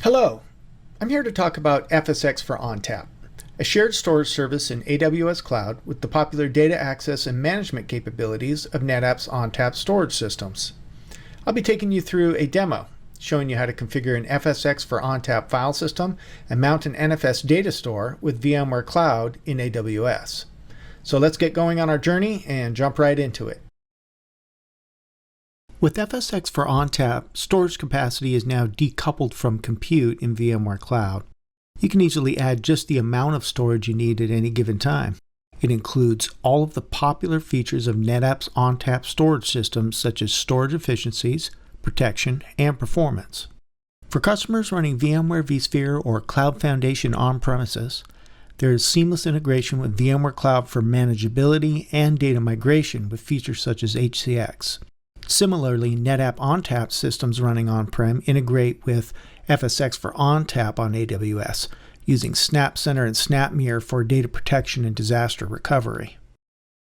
Hello, I'm here to talk about FSx for ONTAP, a shared storage service in AWS Cloud with the popular data access and management capabilities of NetApp's ONTAP storage systems. I'll be taking you through a demo showing you how to configure an FSx for ONTAP file system and mount an NFS data store with VMware Cloud in AWS. So let's get going on our journey and jump right into it. With FSx for ONTAP, storage capacity is now decoupled from compute in VMware Cloud. You can easily add just the amount of storage you need at any given time. It includes all of the popular features of NetApp's ONTAP storage systems, such as storage efficiencies, protection, and performance. For customers running VMware vSphere or Cloud Foundation on-premises, there is seamless integration with VMware Cloud for manageability and data migration with features such as HCX. Similarly, NetApp ONTAP systems running on-prem integrate with FSx for ONTAP on AWS, using SnapCenter and SnapMirror for data protection and disaster recovery.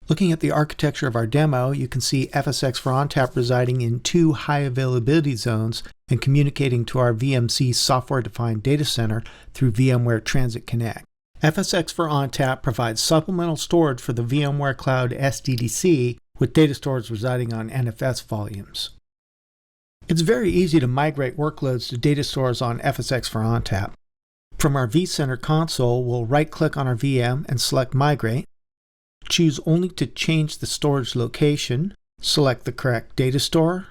Looking at the architecture of our demo, you can see FSx for ONTAP residing in two high availability zones and communicating to our VMC software-defined data center through VMware Transit Connect. FSx for ONTAP provides supplemental storage for the VMware Cloud SDDC with data stores residing on NFS volumes. It's very easy to migrate workloads to data stores on FSx for ONTAP. From our vCenter console, we'll right-click on our VM and select Migrate. Choose only to change the storage location, select the correct data store,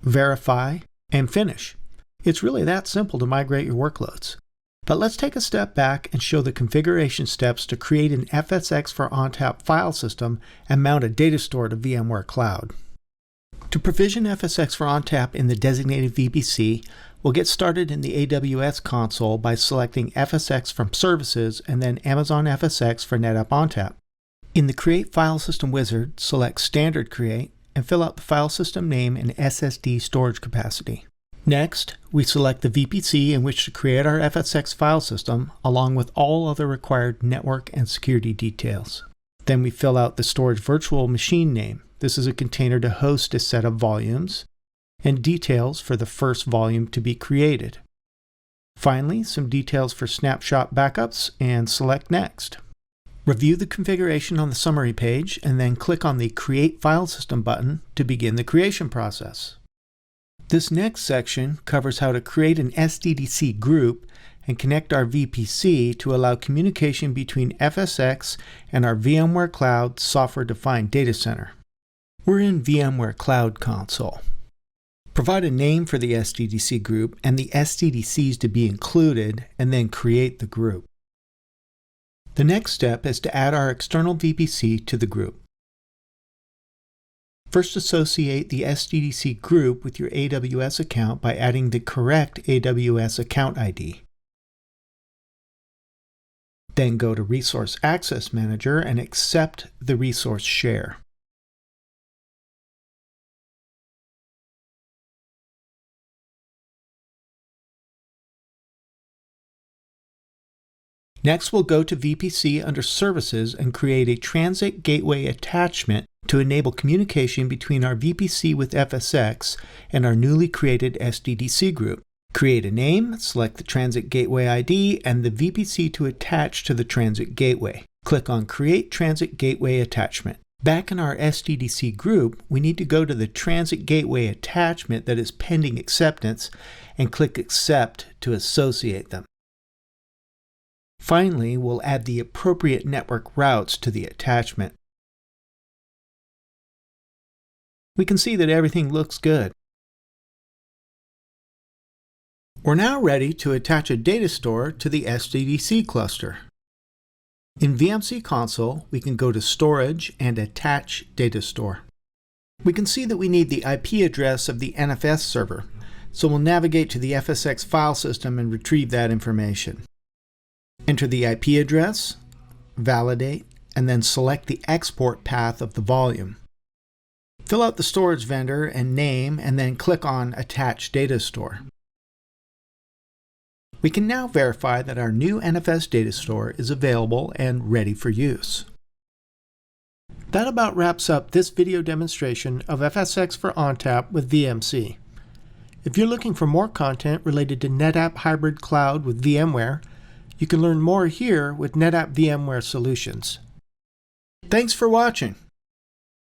verify, and finish. It's really that simple to migrate your workloads. But let's take a step back and show the configuration steps to create an FSx for ONTAP file system and mount a data store to VMware Cloud. To provision FSx for ONTAP in the designated VPC, we'll get started in the AWS console by selecting FSx from Services and then Amazon FSx for NetApp ONTAP. In the Create File System wizard, select Standard Create and fill out the file system name and SSD storage capacity. Next, we select the VPC in which to create our FSx file system, along with all other required network and security details. Then we fill out the storage virtual machine name. This is a container to host a set of volumes, and details for the first volume to be created. Finally, some details for snapshot backups, and select Next. Review the configuration on the summary page, and then click on the Create File System button to begin the creation process. This next section covers how to create an SDDC group and connect our VPC to allow communication between FSx and our VMware Cloud software-defined data center. We're in VMware Cloud Console. Provide a name for the SDDC group and the SDDCs to be included, and then create the group. The next step is to add our external VPC to the group. First, associate the SDDC group with your AWS account by adding the correct AWS account ID. Then go to Resource Access Manager and accept the resource share. Next, we'll go to VPC under Services and create a Transit Gateway attachment to enable communication between our VPC with FSx and our newly created SDDC group. Create a name, select the Transit Gateway ID and the VPC to attach to the Transit Gateway. Click on Create Transit Gateway Attachment. Back in our SDDC group, we need to go to the Transit Gateway attachment that is pending acceptance and click Accept to associate them. Finally, we'll add the appropriate network routes to the attachment. We can see that everything looks good. We're now ready to attach a data store to the SDDC cluster. In VMC console, we can go to Storage and Attach Data Store. We can see that we need the IP address of the NFS server, so we'll navigate to the FSx file system and retrieve that information. Enter the IP address, validate, and then select the export path of the volume. Fill out the storage vendor and name, and then click on Attach Data Store. We can now verify that our new NFS data store is available and ready for use. That about wraps up this video demonstration of FSx for ONTAP with VMC. If you're looking for more content related to NetApp Hybrid Cloud with VMware, you can learn more here with NetApp VMware Solutions. Thanks for watching.